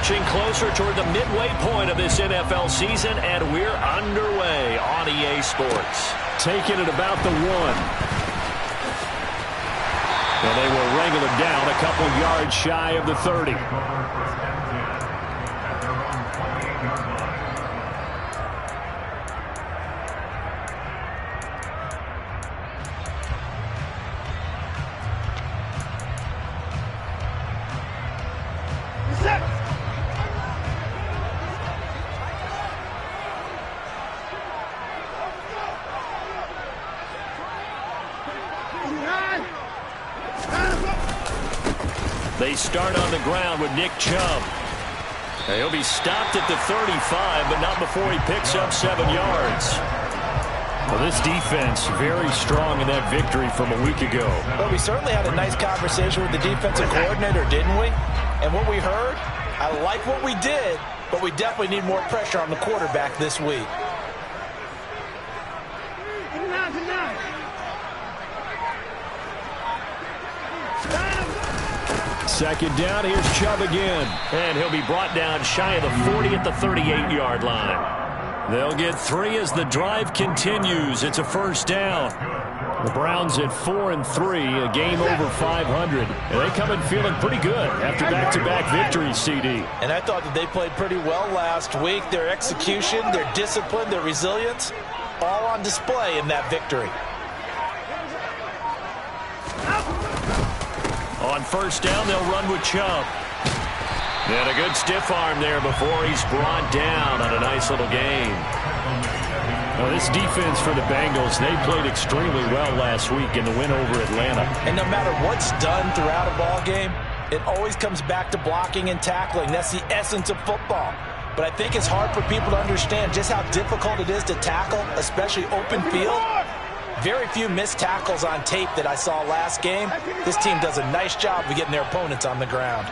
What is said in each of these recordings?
inching closer toward the midway point of this NFL season, and we're underway on EA Sports. Taking it about the 1. And they will wrangle him down a couple yards shy of the 30. They start on the ground with Nick Chubb. He'll be stopped at the 35, but not before he picks up 7 yards. Well, this defense very strong in that victory from a week ago. Well, we certainly had a nice conversation with the defensive coordinator, didn't we? And what we heard, I like what we did, but we definitely need more pressure on the quarterback this week. Second down, here's Chubb again. And he'll be brought down shy of the 40 at the 38-yard line. They'll get 3 as the drive continues. It's a first down. The Browns at 4-3, a game over 500. And they come in feeling pretty good after back-to-back victories, CD. And I thought that they played pretty well last week. Their execution, their discipline, their resilience, all on display in that victory. On first down, they'll run with Chubb. And a good stiff arm there before he's brought down on a nice little gain. Now, this defense for the Bengals, they played extremely well last week in the win over Atlanta. And no matter what's done throughout a ball game, it always comes back to blocking and tackling. That's the essence of football. But I think it's hard for people to understand just how difficult it is to tackle, especially open field. Very few missed tackles on tape that I saw last game. This team does a nice job of getting their opponents on the ground.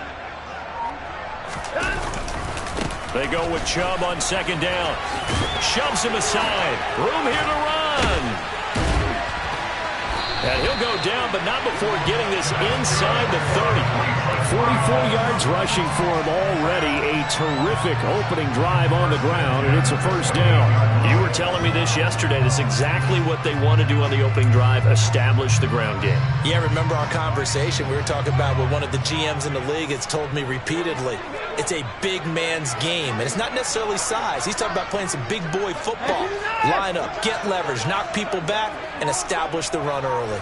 They go with Chubb on second down. Shoves him aside. Room here to run. And he'll go down, but not before getting this inside the 30. 44 yards rushing for him already. A terrific opening drive on the ground, and it's a first down. You were telling me this yesterday. That's exactly what they want to do on the opening drive, establish the ground game. Yeah, remember our conversation. We were talking about what one of the GMs in the league has told me repeatedly. It's a big man's game, and it's not necessarily size. He's talking about playing some big boy football. Line up, get leverage, knock people back, and establish the run early.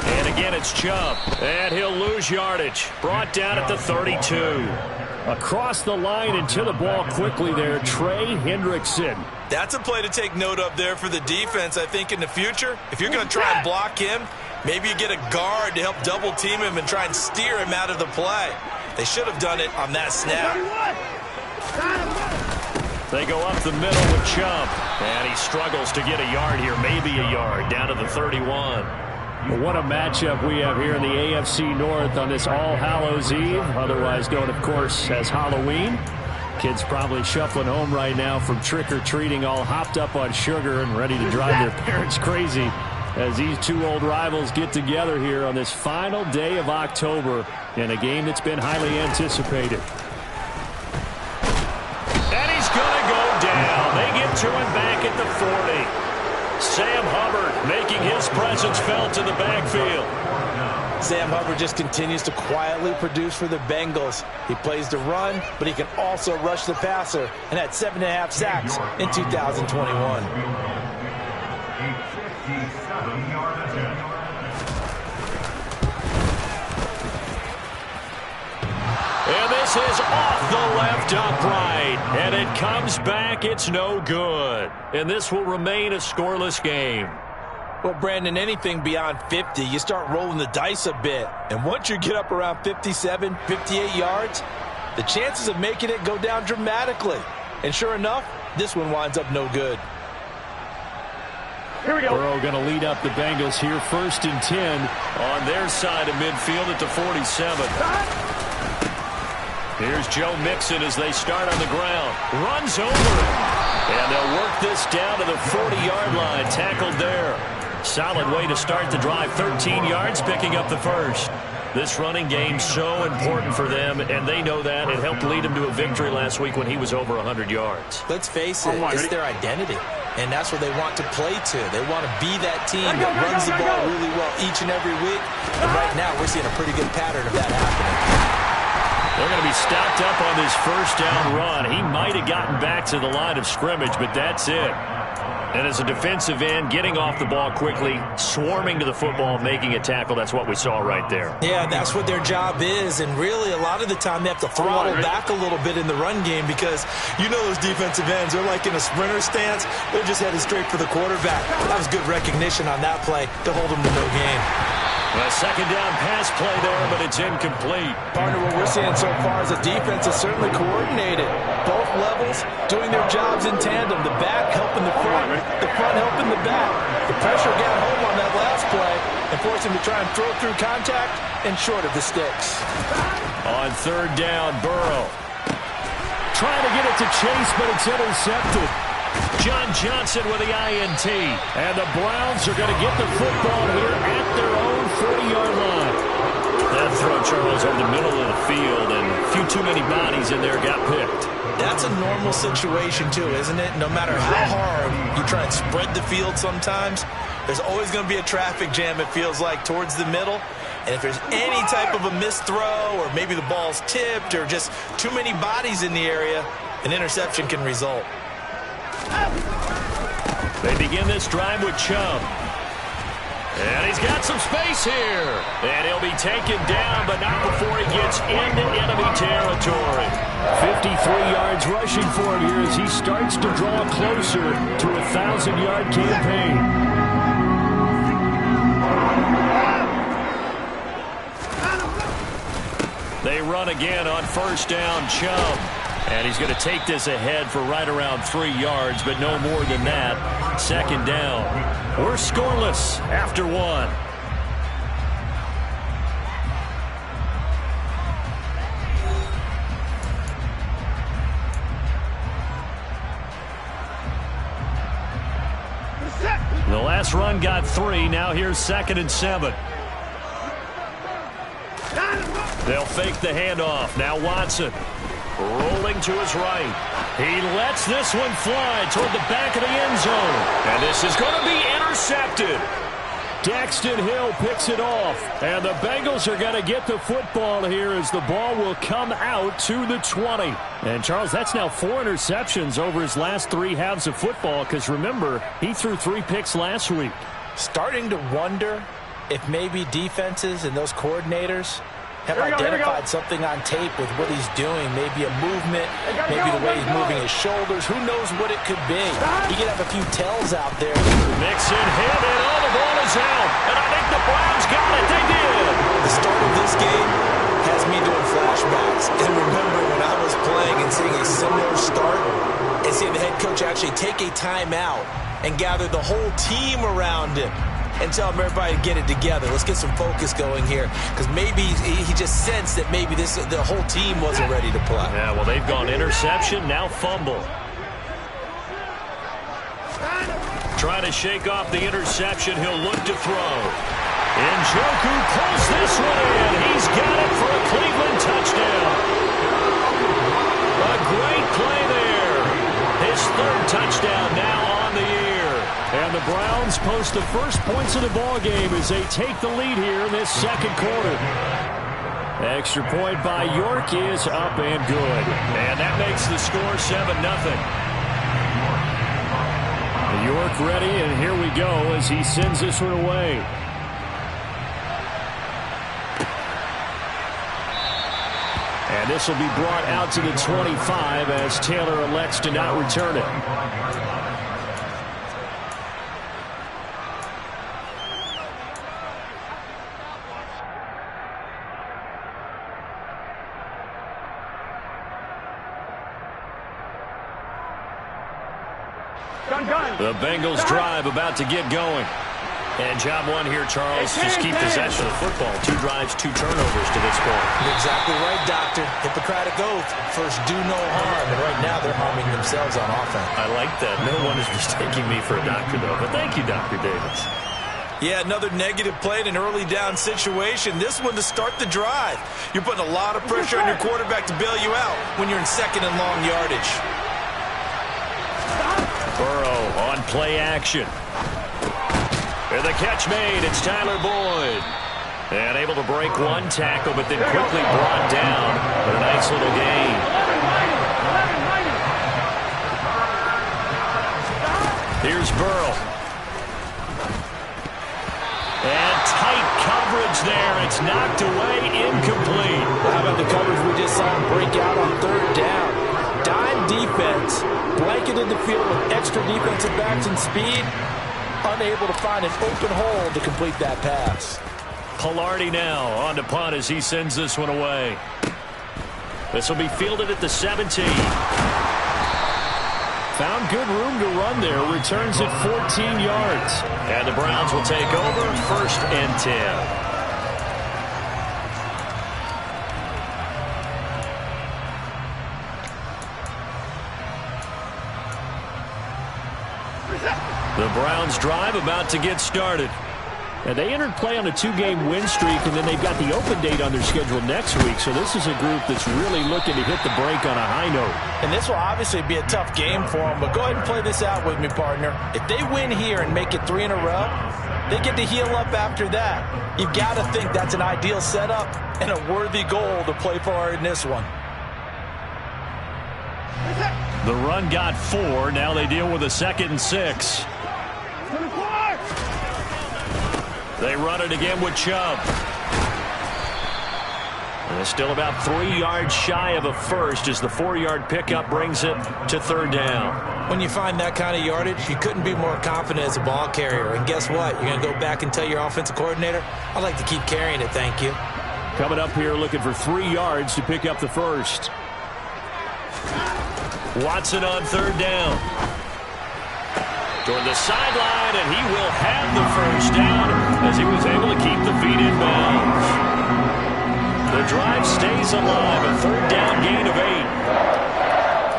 And again, it's Chubb. And he'll lose yardage. Brought down at the 32. Across the line and to the ball quickly there, Trey Hendrickson. That's a play to take note of there for the defense, I think, in the future. If you're going to try and block him, maybe you get a guard to help double team him and try and steer him out of the play. They should have done it on that snap. They go up the middle with Chubb. And he struggles to get a yard here, maybe a yard, down to the 31. What a matchup we have here in the AFC North on this All Hallows Eve, otherwise known, of course, as Halloween. Kids probably shuffling home right now from trick-or-treating, all hopped up on sugar and ready to drive their parents crazy as these two old rivals get together here on this final day of October in a game that's been highly anticipated. And he's going to go down. They get to him back at the 40. Sam Hubbard making his presence felt in the backfield. Sam Hubbard just continues to quietly produce for the Bengals. He plays the run, but he can also rush the passer, and had 7.5 sacks in 2021. And this is off the left upright. And it comes back. It's no good. And this will remain a scoreless game. Well, Brandon, anything beyond 50, you start rolling the dice a bit. And once you get up around 57, 58 yards, the chances of making it go down dramatically. And sure enough, this one winds up no good. Here we go. Burrow going to lead up the Bengals here, 1st and 10 on their side of midfield at the 47. Here's Joe Mixon as they start on the ground. Runs over it. And they'll work this down to the 40-yard line. Tackled there. Solid way to start the drive. 13 yards, picking up the first. This running game so important for them, and they know that. It helped lead them to a victory last week when he was over 100 yards. Let's face it, it's their identity, and that's what they want to play to. They want to be that team that runs the ball really well each and every week, and right now we're seeing a pretty good pattern of that happening. They're going to be stopped up on this first down run. He might have gotten back to the line of scrimmage, but that's it. And as a defensive end, getting off the ball quickly, swarming to the football, making a tackle, that's what we saw right there. Yeah, that's what their job is, and really a lot of the time they have to throttle back a little bit in the run game because you know those defensive ends, they're like in a sprinter stance. They're just headed straight for the quarterback. That was good recognition on that play to hold them to no gain. A second down pass play there, but it's incomplete. Partner, what we're seeing so far is the defense is certainly coordinated. Both levels doing their jobs in tandem. The back helping the front helping the back. The pressure got home on that last play and forced him to try and throw through contact and short of the sticks. On third down, Burrow. Trying to get it to Chase, but it's intercepted. John Johnson with the INT. And the Browns are going to get the football here at their own 40-yard line. That throw, Charles, over the middle of the field, and a few too many bodies in there got picked. That's a normal situation, too, isn't it? No matter how hard you try and spread the field sometimes, there's always going to be a traffic jam, it feels like, towards the middle. And if there's any type of a missed throw or maybe the ball's tipped or just too many bodies in the area, an interception can result. They begin this drive with Chubb. And he's got some space here. And he'll be taken down, but not before he gets into enemy territory. 53 yards rushing for him here as he starts to draw closer to a 1,000-yard campaign. They run again on first down, Chubb. And he's going to take this ahead for right around 3 yards, but no more than that. Second down. We're scoreless after one. The last run got 3. Now here's 2nd and 7. They'll fake the handoff. Now Watson. Rolling to his right. He lets this one fly toward the back of the end zone. And this is going to be intercepted. Daxton Hill picks it off. And the Bengals are going to get the football here as the ball will come out to the 20. And, Charles, that's now 4 interceptions over his last 3 halves of football because, remember, he threw 3 picks last week. Starting to wonder if maybe defenses and those coordinators have identified something on tape with what he's doing. Maybe a movement, maybe the way he's moving his shoulders. Who knows what it could be? He could have a few tells out there. Mixon hit it. Oh, the ball is out. And I think the Browns got it. They did. The start of this game has me doing flashbacks. And remember when I was playing and seeing a similar start and seeing the head coach actually take a timeout and gather the whole team around him and tell everybody to get it together. Let's get some focus going here because maybe he just sensed that maybe the whole team wasn't ready to play. Yeah, well, they've gone interception, now fumble. Trying to shake off the interception. He'll look to throw. Njoku pulls this one in. He's got it for a Cleveland touchdown. A great play there. His 3rd touchdown now on the year. And the Browns post the first points of the ball game as they take the lead here in this 2nd quarter. Extra point by York is up and good. And that makes the score 7-0. York ready, and here we go as he sends this one away. And this will be brought out to the 25 as Taylor elects to not return it. The Bengals drive about to get going. And job one here, Charles, just keep possession of the football. 2 drives, 2 turnovers to this point. You're exactly right, Doctor. Hippocratic oath. First, do no harm. And right now, they're harming themselves on offense. I like that. No one is mistaking me for a doctor, though. But thank you, Dr. Davis. Yeah, another negative play in an early down situation. This one to start the drive. You're putting a lot of pressure on your quarterback to bail you out when you're in second and long yardage. Burrow on play action. And the catch made. It's Tyler Boyd. And able to break one tackle, but then quickly brought down. But a nice little gain. Here's Burrow. And tight coverage there. It's knocked away, incomplete. How about the coverage we just saw him break out on third down? Dime defense, blanketed the field with extra defensive backs and speed, unable to find an open hole to complete that pass. Pilardi now on to punt as he sends this one away. This will be fielded at the 17. Found good room to run there. Returns it 14 yards. And the Browns will take over 1st and 10. The Browns drive about to get started. And they entered play on a 2-game win streak, and then they've got the open date on their schedule next week. So this is a group that's really looking to hit the break on a high note. And this will obviously be a tough game for them, but go ahead and play this out with me, partner. If they win here and make it 3 in a row, they get to heal up after that. You've got to think that's an ideal setup and a worthy goal to play for in this one. The run got 4. Now they deal with a 2nd and 6. They run it again with Chubb. And it's still about 3 yards shy of a first as the 4-yard pickup brings it to 3rd down. When you find that kind of yardage, you couldn't be more confident as a ball carrier. And guess what? You're going to go back and tell your offensive coordinator, I'd like to keep carrying it, thank you. Coming up here looking for 3 yards to pick up the first. Watson on 3rd down. Toward the sideline, and he will have the first down as he was able to keep the feet in bounds. The drive stays alive, a 3rd down gain of 8.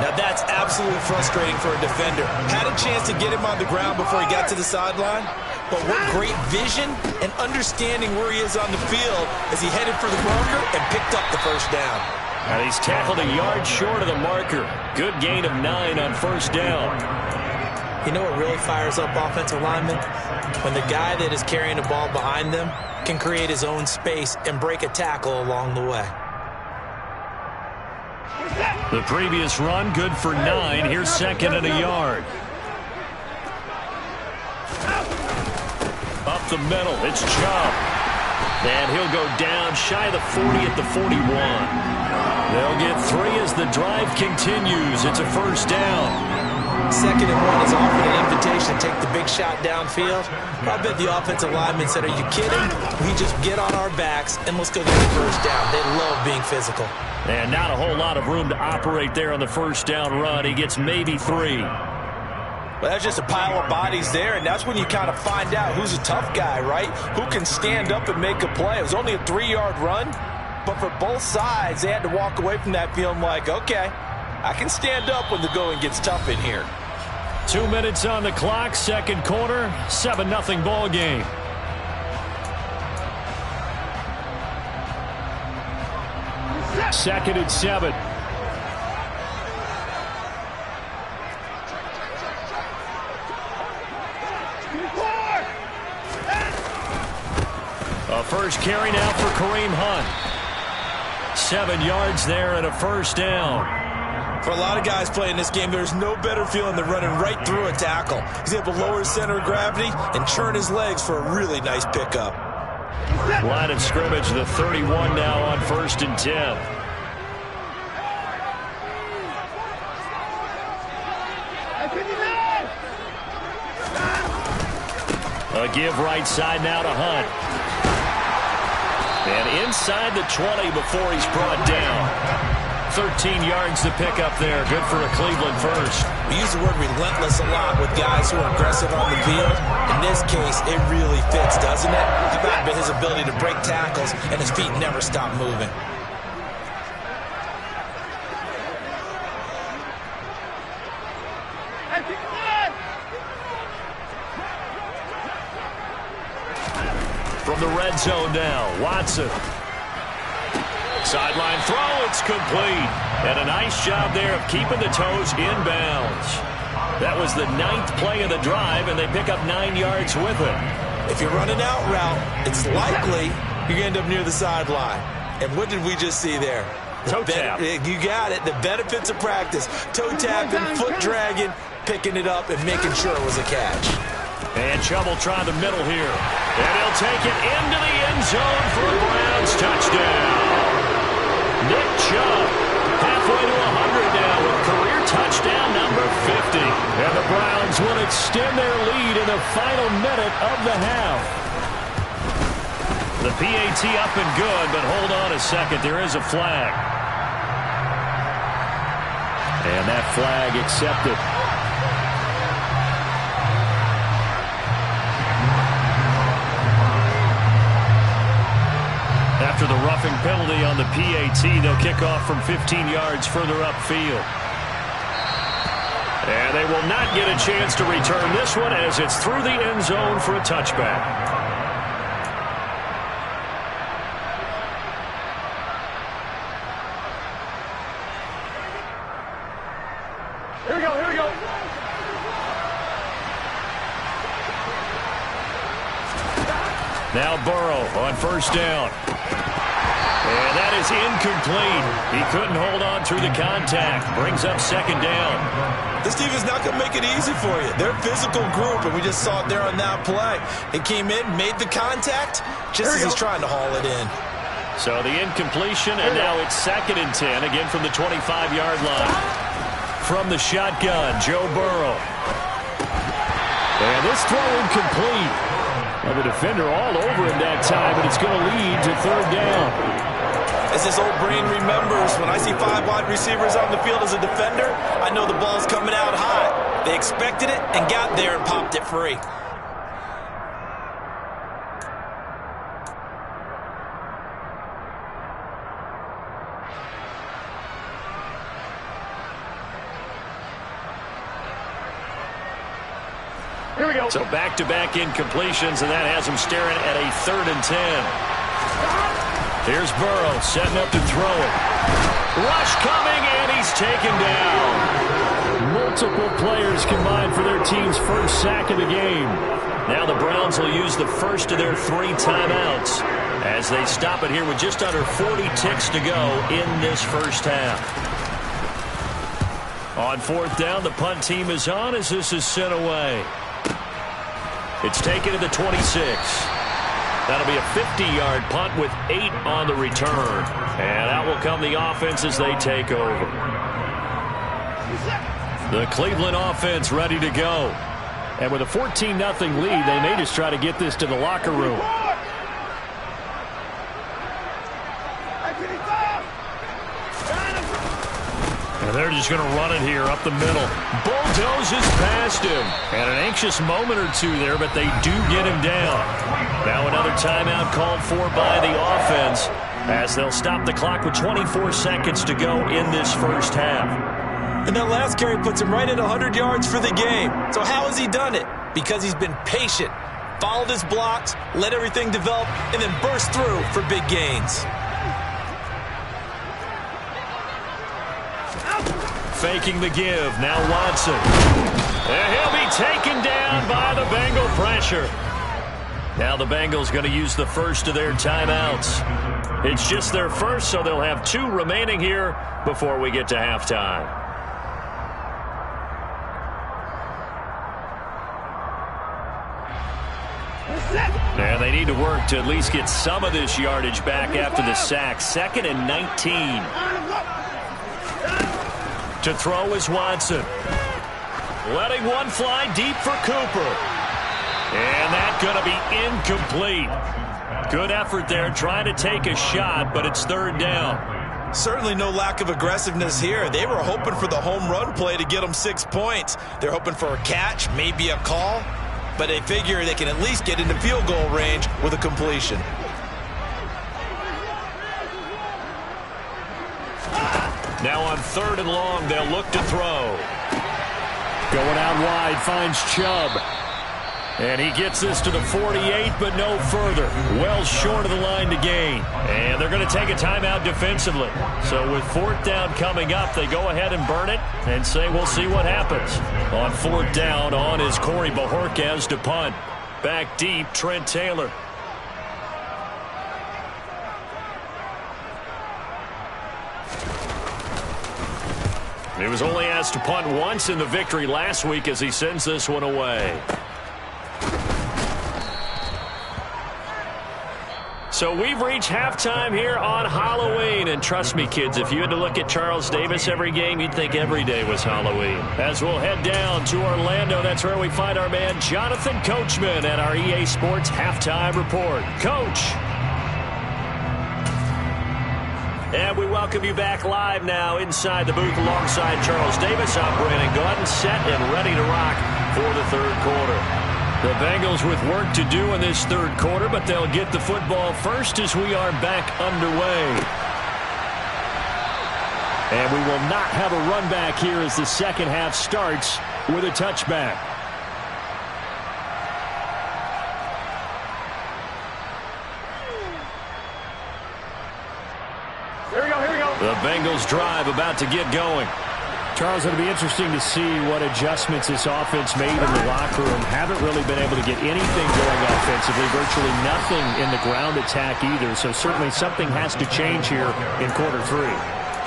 Now that's absolutely frustrating for a defender. Had a chance to get him on the ground before he got to the sideline, but what great vision and understanding where he is on the field as he headed for the marker and picked up the first down. And he's tackled a yard short of the marker. Good gain of 9 on 1st down. You know what really fires up offensive linemen? When the guy that is carrying the ball behind them can create his own space and break a tackle along the way. The previous run, good for 9. Here's 2nd and a yard. Up the middle, it's Chubb. And he'll go down shy of the 40 at the 41. They'll get 3 as the drive continues. It's a 1st down. 2nd and 1 is often an invitation to take the big shot downfield. I bet the offensive lineman said, are you kidding? We just get on our backs and let's go get the 1st down. They love being physical. And not a whole lot of room to operate there on the 1st down run. He gets maybe 3. Well, that's just a pile of bodies there, and that's when you kind of find out who's a tough guy, right? Who can stand up and make a play. It was only a 3-yard run, but for both sides, they had to walk away from that feeling like, okay, I can stand up when the going gets tough in here. 2 minutes on the clock, 2nd quarter, 7-0 ball game. Second and 7. A first carry now for Kareem Hunt. 7 yards there and a 1st down. For a lot of guys playing this game, there's no better feeling than running right through a tackle. He's able to lower his center of gravity and churn his legs for a really nice pickup. Line of scrimmage, the 31 now on 1st and 10. A give right side now to Hunt. And inside the 20 before he's brought down. 13 yards to pick up there. Good for a Cleveland first. We use the word relentless a lot with guys who are aggressive on the field. In this case, it really fits, doesn't it? It's about his ability to break tackles, and his feet never stop moving. from the red zone now. Watson. Sideline throw, it's complete. And a nice job there of keeping the toes in bounds. That was the 9th play of the drive, and they pick up 9 yards with it. If you're running out route, it's likely you're going to end up near the sideline. And what did we just see there? Toe tap. You got it. The benefits of practice. Toe tapping, foot dragging, picking it up, and making sure it was a catch. And Chubb will try the middle here. And he'll take it into the end zone for a Browns touchdown. Nick Chubb, halfway to 100 now with career touchdown number 50. And the Browns will extend their lead in the final minute of the half. The PAT up and good, but hold on a second. There is a flag. And that flag accepted. After the roughing penalty on the PAT, they'll kick off from 15 yards further upfield. And they will not get a chance to return this one as it's through the end zone for a touchback. Here we go, here we go. Now Burrow on first down. And that is incomplete. He couldn't hold on through the contact. Brings up second down. This team is not going to make it easy for you. They're a physical group, and we just saw it there on that play. It came in, made the contact, just as he's trying to haul it in. So the incompletion, and now it's 2nd and 10, again from the 25-yard line. From the shotgun, Joe Burrow. And this throw incomplete. Well, the defender all over him that time, but it's going to lead to 3rd down. As this old brain remembers, when I see 5 wide receivers on the field as a defender, I know the ball's coming out hot. They expected it and got there and popped it free. Here we go. So back-to-back incompletions, and that has him staring at a 3rd and 10. Here's Burrow setting up to throw it. Rush coming, and he's taken down. Multiple players combined for their team's first sack of the game. Now the Browns will use the first of their 3 timeouts as they stop it here with just under 40 ticks to go in this first half. On 4th down, the punt team is on as this is sent away. It's taken to the 26. That'll be a 50-yard punt with 8 on the return. And out will come the offense as they take over. The Cleveland offense ready to go. And with a 14-0 lead, they may just try to get this to the locker room. And they're just going to run it here up the middle. Bulldozes past him. And an anxious moment or two there, but they do get him down. Now another timeout called for by the offense as they'll stop the clock with 24 seconds to go in this first half. And that last carry puts him right at 100 yards for the game. So how has he done it? Because he's been patient, followed his blocks, let everything develop, and then burst through for big gains. Faking the give. Now Watson. And he'll be taken down by the Bengal pressure. Now the Bengals going to use the first of their timeouts. It's just their first, so they'll have 2 remaining here before we get to halftime. And they need to work to at least get some of this yardage back after the sack. 2nd and 19. To throw is Watson. Letting one fly deep for Cooper. And that's going to be incomplete. Good effort there trying to take a shot, but it's 3rd down. Certainly no lack of aggressiveness here. They were hoping for the home run play to get them 6 points. They're hoping for a catch, maybe a call, but they figure they can at least get into field goal range with a completion. Now on 3rd and long, they'll look to throw. Going out wide, finds Chubb. And he gets this to the 48, but no further. Well short of the line to gain. And they're going to take a timeout defensively. So with 4th down coming up, they go ahead and burn it and say we'll see what happens. On 4th down, on is Corey Bajorquez to punt. Back deep, Trent Taylor. He was only asked to punt once in the victory last week as he sends this one away. So we've reached halftime here on Halloween. And trust me, kids, if you had to look at Charles Davis every game, you'd think every day was Halloween. As we'll head down to Orlando, that's where we find our man Jonathan Coachman at our EA Sports Halftime Report. Coach. And we welcome you back live now inside the booth alongside Charles Davis. I'm Brandon Gaudin, set and ready to rock for the 3rd quarter. The Bengals with work to do in this 3rd quarter, but they'll get the football first as we are back underway. And we will not have a run back here as the 2nd half starts with a touchback. Here we go. The Bengals drive about to get going. Charles, it'll be interesting to see what adjustments this offense made in the locker room. Haven't really been able to get anything going offensively, virtually nothing in the ground attack either. So certainly something has to change here in quarter 3.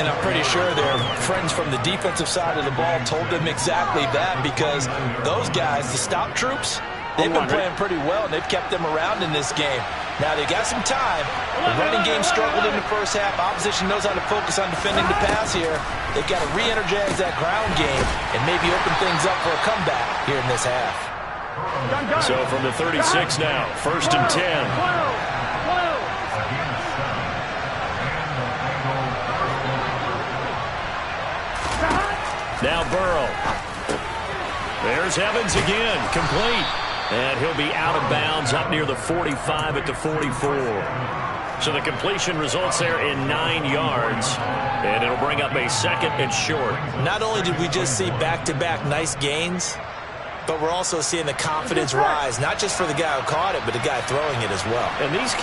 And I'm pretty sure their friends from the defensive side of the ball told them exactly that, because those guys, the stop troops, they've been playing pretty well, and they've kept them around in this game. Now, they got some time. The running game struggled in the 1st half. Opposition knows how to focus on defending the pass here. They've got to re-energize that ground game and maybe open things up for a comeback here in this half. So from the 36 now, 1st and 10. Now Burrow. There's Evans again, complete. And he'll be out of bounds up near the 45 at the 44. So the completion results there in 9 yards. And it'll bring up a 2nd and short. Not only did we just see back-to-back nice gains, but we're also seeing the confidence rise, not just for the guy who caught it, but the guy throwing it as well. And these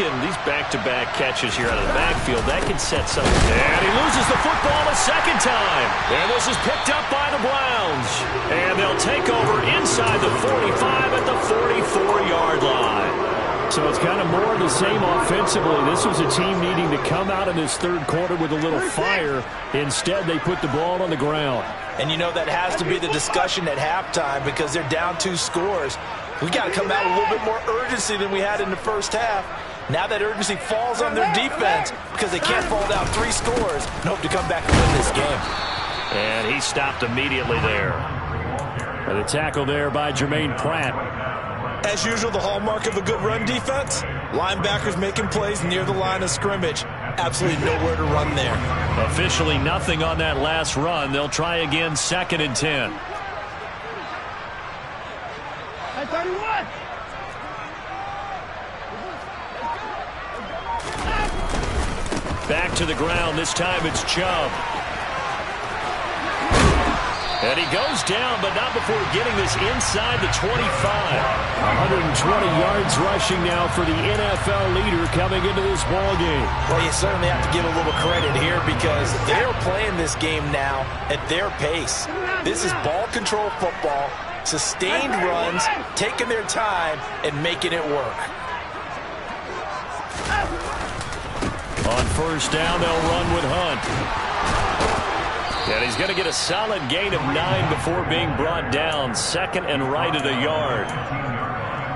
back-to-back catches here out of the backfield, that can set something. And he loses the football a 2nd time. And this is picked up by the Browns. And they'll take over inside the 45 at the 44-yard line. So it's kind of more of the same offensively. This was a team needing to come out in this 3rd quarter with a little fire. Instead, they put the ball on the ground. And you know that has to be the discussion at halftime, because they're down 2 scores. We got to come out with a little bit more urgency than we had in the 1st half. Now that urgency falls on their defense because they can't fall down 3 scores and hope to come back and win this game. And he stopped immediately there. And the tackle there by Jermaine Pratt. As usual, the hallmark of a good run defense, linebackers making plays near the line of scrimmage. Absolutely nowhere to run there. Officially nothing on that last run. They'll try again, 2nd and 10. Back to the ground. This time it's Chubb. And he goes down, but not before getting this inside the 25. 120 yards rushing now for the NFL leader coming into this ball game. Well, you certainly have to give a little credit here, because they're playing this game now at their pace. This is ball control football, sustained runs, taking their time, and making it work. On 1st down, they'll run with Hunt. And he's going to get a solid gain of 9 before being brought down. 2nd and right at a yard.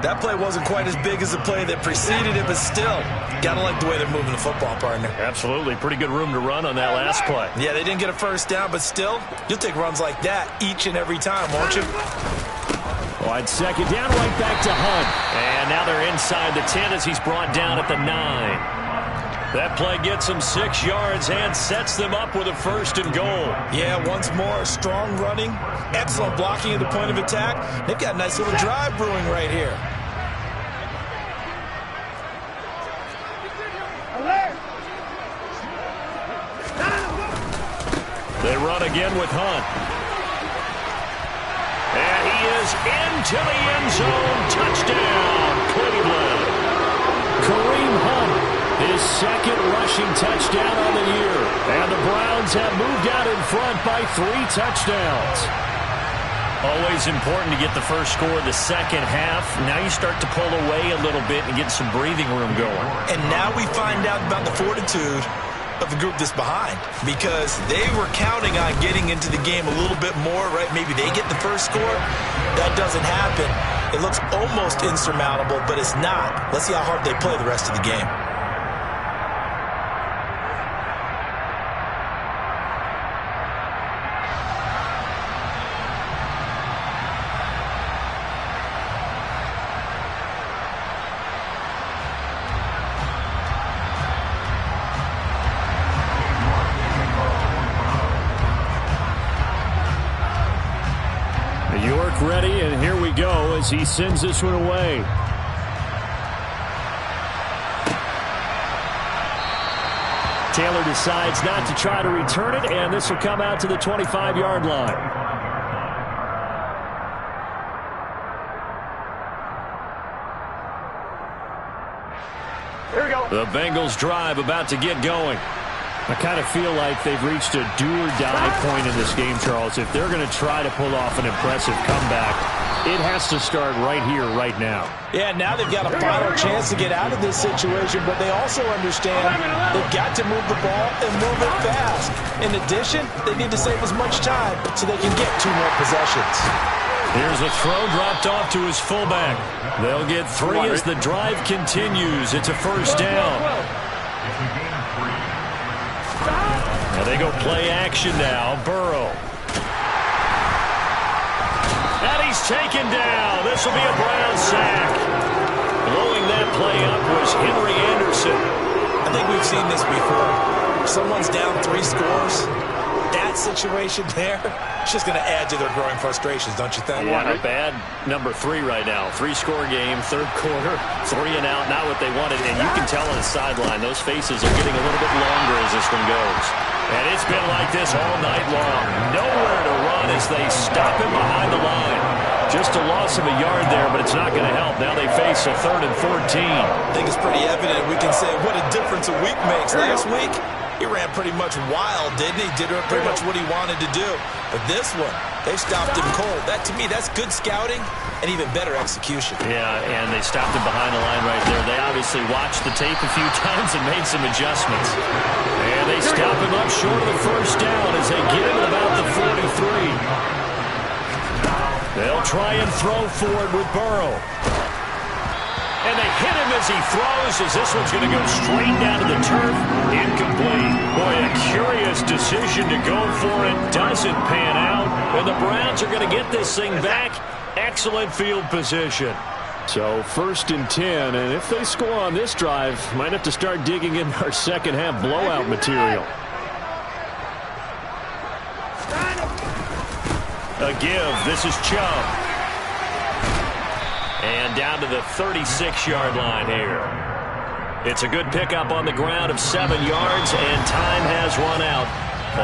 That play wasn't quite as big as the play that preceded it, but still, got to like the way they're moving the football, partner. Absolutely. Pretty good room to run on that last play. Yeah, they didn't get a 1st down, but still, you'll take runs like that each and every time, won't you? Wide 2nd down, right back to Hunt. And now they're inside the 10 as he's brought down at the 9. That play gets them 6 yards and sets them up with a 1st and goal. Yeah, once more, strong running, excellent blocking at the point of attack. They've got a nice little drive brewing right here. They run again with Hunt. And he is into the end zone. Touchdown, Cleveland. Kareem Hunt, his second rushing touchdown on the year. And the Browns have moved out in front by 3 touchdowns. Always important to get the first score of the second half. Now you start to pull away a little bit and get some breathing room going. And now we find out about the fortitude of the group that's behind, because they were counting on getting into the game a little bit more, right? Maybe they get the first score. That doesn't happen. It looks almost insurmountable, but it's not. Let's see how hard they play the rest of the game. Ready, and here we go as he sends this one away. Taylor decides not to try to return it, and this will come out to the 25-yard line. Here we go. The Bengals drive about to get going. I kind of feel like they've reached a do-or-die point in this game, Charles. If they're going to try to pull off an impressive comeback, it has to start right here, right now. Yeah, now they've got a final chance to get out of this situation, but they also understand they've got to move the ball and move it fast. In addition, they need to save as much time so they can get 2 more possessions. Here's a throw dropped off to his fullback. They'll get 3 as the drive continues. It's a first down. Now they go play action now. Burrow. And he's taken down. This will be a Brown sack. Blowing that play up was Henry Anderson. I think we've seen this before. Someone's down 3 scores. That situation there, it's just going to add to their growing frustrations, don't you think? Yeah, a bad number 3 right now. 3-score game, third quarter, 3 and out, not what they wanted. And you can tell on the sideline, those faces are getting a little bit longer as this one goes. And it's been like this all night long. Nowhere to run as they stop him behind the line. Just a loss of a yard there, but it's not going to help. Now they face a 3rd and 14. I think it's pretty evident. We can say what a difference a week makes. Last week, he ran pretty much wild, didn't he? Did pretty much what he wanted to do. But this one, they stopped him cold. That, to me, that's good scouting and even better execution. Yeah, and they stopped him behind the line right there. They obviously watched the tape a few times and made some adjustments. And they stop him up short of the first down as they get him at about the 43. They'll try and throw forward with Burrow. And they hit him as he throws, as this one's going to go straight down to the turf. Incomplete. Boy, a curious decision to go for it. Doesn't pan out. And the Browns are going to get this thing back. Excellent field position. So 1st and 10, and if they score on this drive, might have to start digging in our second half blowout material. A give. This is Chubb. And down to the 36-yard line here. It's a good pickup on the ground of 7 yards, and time has run out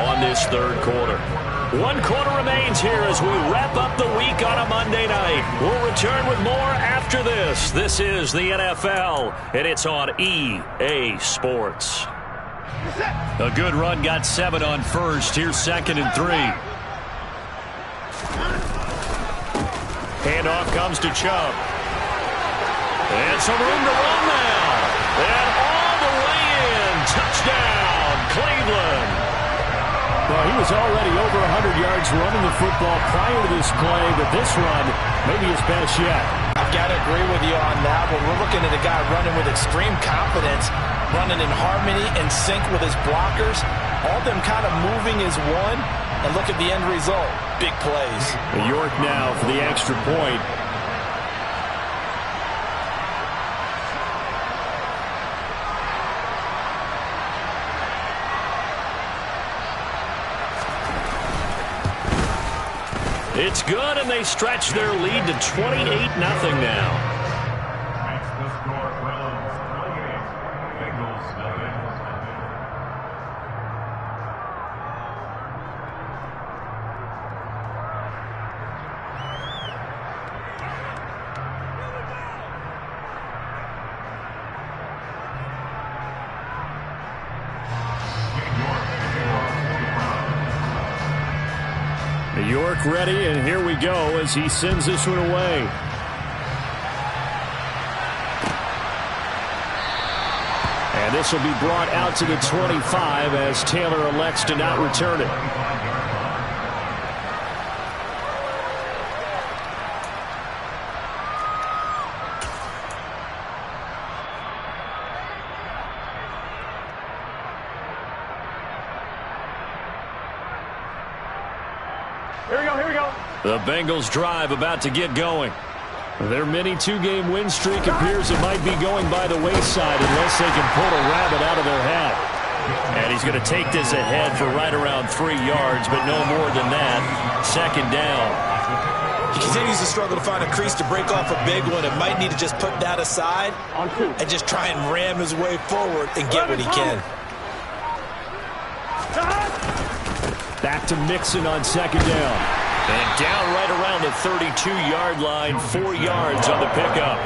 on this third quarter. 1 quarter remains here as we wrap up the week on a Monday night. We'll return with more after this. This is the NFL, and it's on EA Sports. A good run got 7 on first. Here's 2nd and 3. Handoff comes to Chubb. And some room to run now. And all the way in. Touchdown, Cleveland. Well, he was already over 100 yards running the football prior to this play, but this run may be his best yet. I've got to agree with you on that, but we're looking at a guy running with extreme confidence, running in harmony and sync with his blockers, all them kind of moving as one, and look at the end result. Big plays. York now for the extra point. It's good, and they stretch their lead to 28-0 now. mark ready, and here we go as he sends this one away. And this will be brought out to the 25 as Taylor elects to not return it. Here we go. The Bengals drive about to get going. Their mini two-game win streak appears it might be going by the wayside unless they can pull a rabbit out of their hat. And he's going to take this ahead for right around 3 yards, but no more than that. Second down. He continues to struggle to find a crease to break off a big one and might need to just put that aside and just try and ram his way forward and get what he can. Back to Mixon on second down. And down right around the 32-yard line, 4 yards on the pickup.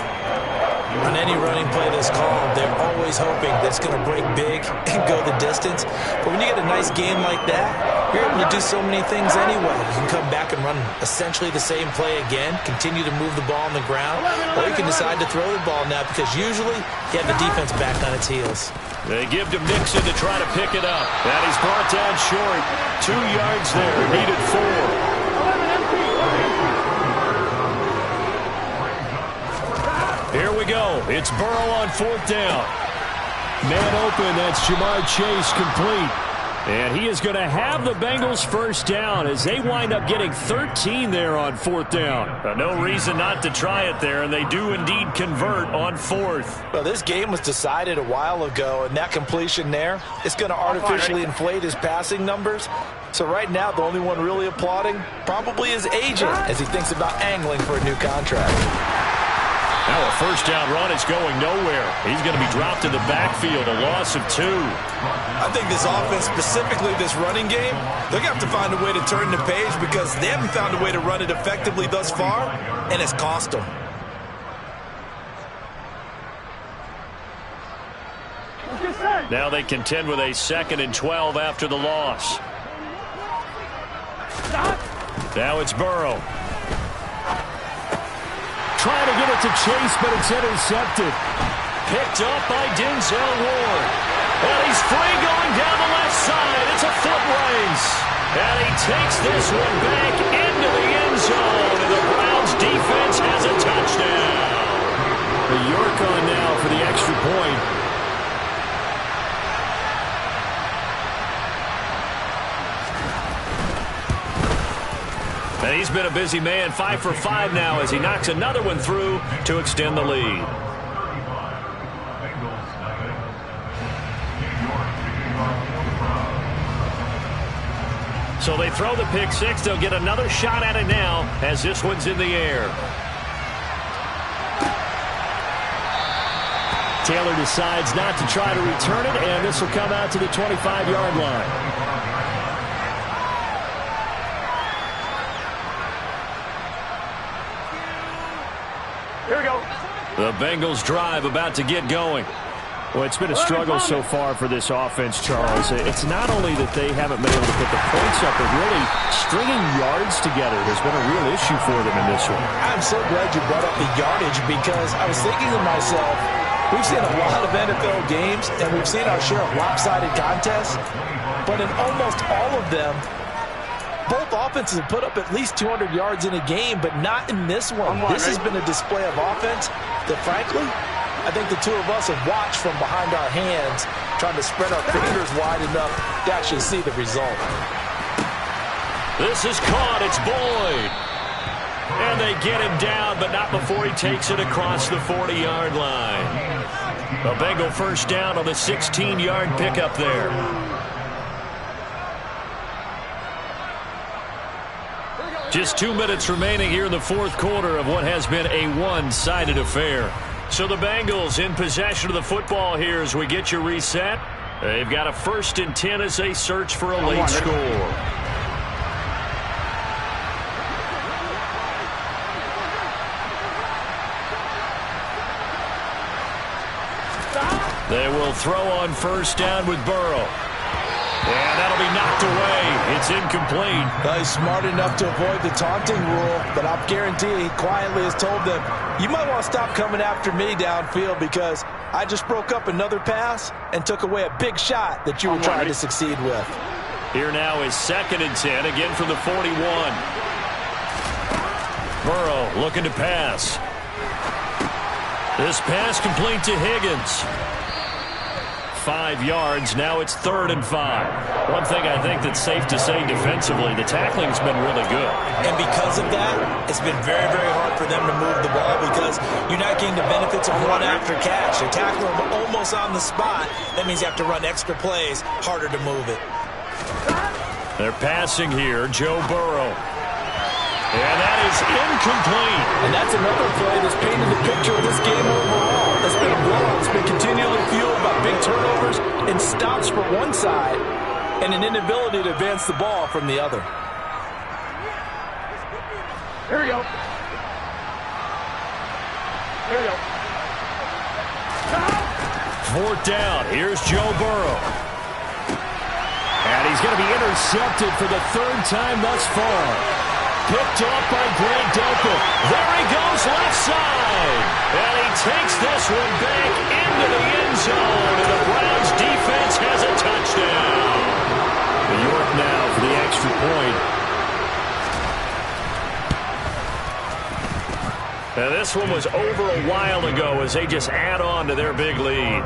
On any running play that's called, they're always hoping that it's going to break big and go the distance. But when you get a nice game like that, you're able to do so many things anyway. You can come back and run essentially the same play again, continue to move the ball on the ground, or you can decide to throw the ball now because usually you have the defense back on its heels. They give to Mixon to try to pick it up. And he's brought down short. 2 yards there, needed 4. Here we go. It's Burrow on fourth down. Man open. That's Jamar Chase complete. And he is going to have the Bengals first down as they wind up getting 13 there on fourth down. No reason not to try it there, and they do indeed convert on fourth. Well, this game was decided a while ago, and that completion there is going to artificially inflate his passing numbers. So right now, the only one really applauding probably his agent as he thinks about angling for a new contract. Now a first down run is going nowhere. He's going to be dropped in the backfield, a loss of 2. I think this offense, specifically this running game, they're going to have to find a way to turn the page because they haven't found a way to run it effectively thus far, and it's cost them. Now they contend with a 2nd and 12 after the loss. Now it's Burrow. Trying to get it to Chase, but it's intercepted. Picked up by Denzel Ward. And he's free going down the left side. It's a foot race. And he takes this one back into the end zone. And the Browns defense has a touchdown. The York on now for the extra point. And he's been a busy man, 5 for 5 now as he knocks another one through to extend the lead. So they throw the pick six. They'll get another shot at it now as this one's in the air. Taylor decides not to try to return it, and this will come out to the 25-yard line. The Bengals drive about to get going. Well, it's been a struggle so far for this offense, Charles. It's not only that they haven't been able to put the points up, but really stringing yards together has been a real issue for them in this one. I'm so glad you brought up the yardage because I was thinking to myself, we've seen a lot of NFL games, and we've seen our share of lopsided contests, but in almost all of them, both offenses have put up at least 200 yards in a game, but not in this one. This has been a display of offense that, frankly, I think the two of us have watched from behind our hands, trying to spread our fingers wide enough to actually see the result. This is caught. It's Boyd. And they get him down, but not before he takes it across the 40-yard line. A Bengal first down on the 16-yard pickup there. Just 2 minutes remaining here in the fourth quarter of what has been a one-sided affair. So the Bengals in possession of the football here as we get you reset. They've got a 1st and 10 as they search for a late score. They will throw on first down with Burrow. And that'll be knocked away. It's incomplete. Well, he's smart enough to avoid the taunting rule, but I'll guarantee he quietly has told them, you might want to stop coming after me downfield because I just broke up another pass and took away a big shot that you were trying to succeed with. Here now is 2nd and 10, again from the 41. Burrow looking to pass. This pass complete to Higgins. 5 yards. Now it's 3rd and 5. One thing I think that's safe to say defensively, the tackling's been really good. And because of that, it's been very, very hard for them to move the ball because you're not getting the benefits of run after catch. They're tackling them almost on the spot. That means you have to run extra plays, harder to move it. They're passing here, Joe Burrow. And that is incomplete. And that's another play that's painted the picture of this game overall. It's been a blowout. It's been continually fueled by big turnovers and stops for one side and an inability to advance the ball from the other. Here we go. Here we go. 4th down. Here's Joe Burrow. And he's going to be intercepted for the 3rd time thus far. Picked off by Greg Delpit. There he goes left side. And he takes this one back into the end zone. And the Browns defense has a touchdown. New York now for the extra point. And this one was over a while ago as they just add on to their big lead.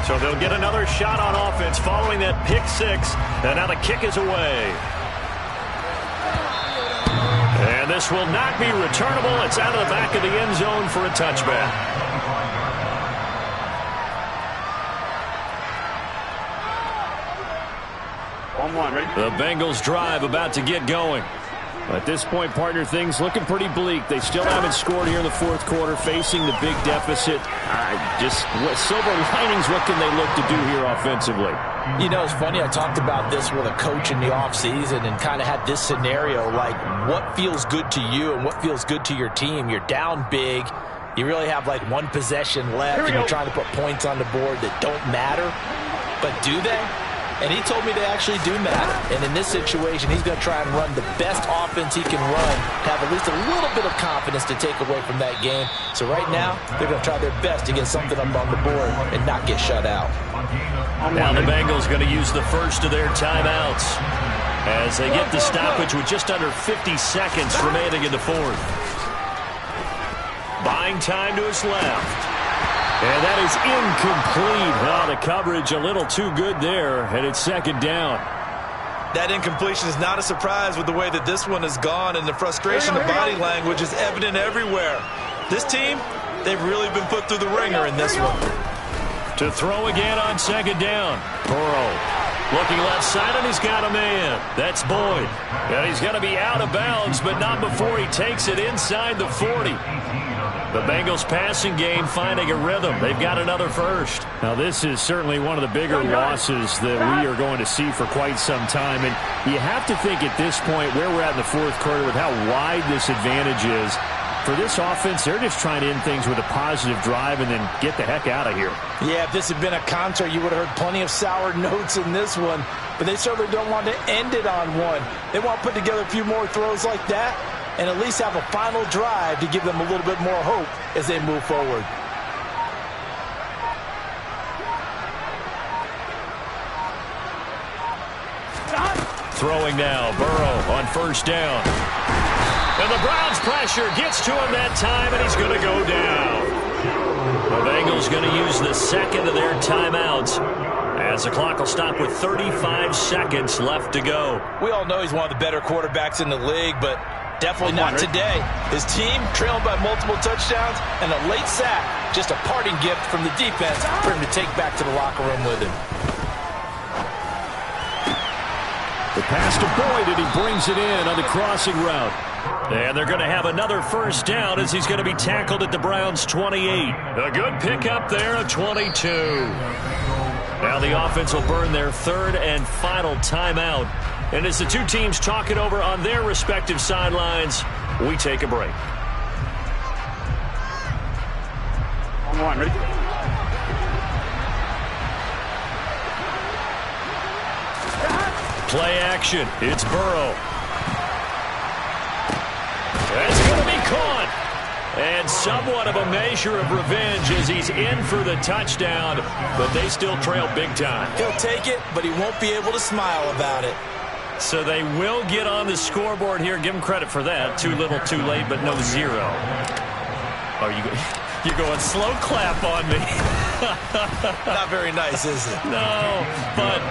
So they'll get another shot on offense following that pick 6. And now the kick is away. And this will not be returnable. It's out of the back of the end zone for a touchback. The Bengals drive about to get going. At this point, partner, things looking pretty bleak. They still haven't scored here in the 4th quarter, facing the big deficit. Just silver linings, what can they look to do here offensively? You know, it's funny, I talked about this with a coach in the offseason and kind of had this scenario, like what feels good to you and what feels good to your team. You're down big. You really have like one possession left, and you're trying to put points on the board that don't matter. But do they? And he told me they actually do matter. And in this situation, he's going to try and run the best offense he can run, have at least a little bit of confidence to take away from that game. So right now, they're going to try their best to get something up on the board and not get shut out. Now the Bengals going to use the first of their timeouts as they get the stoppage with just under 50 seconds remaining in the 4th. Buying time to his left. And that is incomplete. Oh, the coverage a little too good there, and it's 2nd down. That incompletion is not a surprise with the way that this one has gone, and the frustration of body language is evident everywhere. This team, they've really been put through the ringer in this one. To throw again on 2nd down. Burrow looking left side, and he's got a man. That's Boyd. And he's going to be out of bounds, but not before he takes it inside the 40. The Bengals passing game finding a rhythm. They've got another first. Now, this is certainly one of the bigger losses that we are going to see for quite some time. And you have to think at this point where we're at in the 4th quarter with how wide this advantage is. For this offense, they're just trying to end things with a positive drive and then get the heck out of here. Yeah, if this had been a concert, you would have heard plenty of sour notes in this one. But they certainly don't want to end it on one. They want to put together a few more throws like that and at least have a final drive to give them a little bit more hope as they move forward. Throwing now, Burrow on 1st down. And the Browns pressure gets to him that time, and he's going to go down. The Bengals going to use the 2nd of their timeouts as the clock will stop with 35 seconds left to go. We all know he's one of the better quarterbacks in the league, but definitely not today. His team trailed by multiple touchdowns and a late sack. Just a parting gift from the defense for him to take back to the locker room with him. The pass to Boyd, and he brings it in on the crossing route. And they're going to have another 1st down as he's going to be tackled at the Browns' 28. A good pickup there, a 22. Now the offense will burn their 3rd and final timeout. And as the two teams talk it over on their respective sidelines, we take a break. Play action. It's Burrow. That's going to be caught. And somewhat of a measure of revenge as he's in for the touchdown, but they still trail big time. He'll take it, but he won't be able to smile about it. So they will get on the scoreboard here. Give them credit for that. Too little, too late, but no zero. Oh, you're going slow clap on me. Not very nice, is it? No, but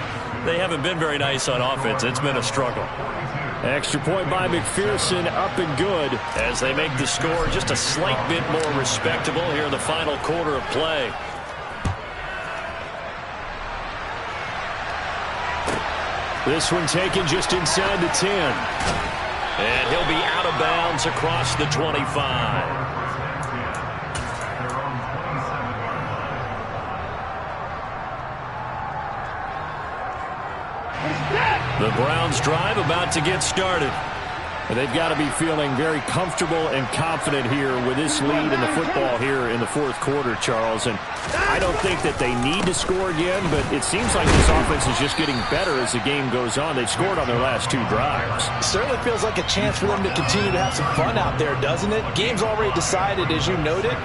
they haven't been very nice on offense. It's been a struggle. Extra point by McPherson, up and good. As they make the score just a slight bit more respectable here in the final quarter of play. This one taken just inside the 10. And he'll be out of bounds across the 25. The Browns drive about to get started. And they've got to be feeling very comfortable and confident here with this lead in the football here in the fourth quarter, Charles. And I don't think that they need to score again, but it seems like this offense is just getting better as the game goes on. They've scored on their last 2 drives. It certainly feels like a chance for them to continue to have some fun out there, doesn't it? Game's already decided, as you noted.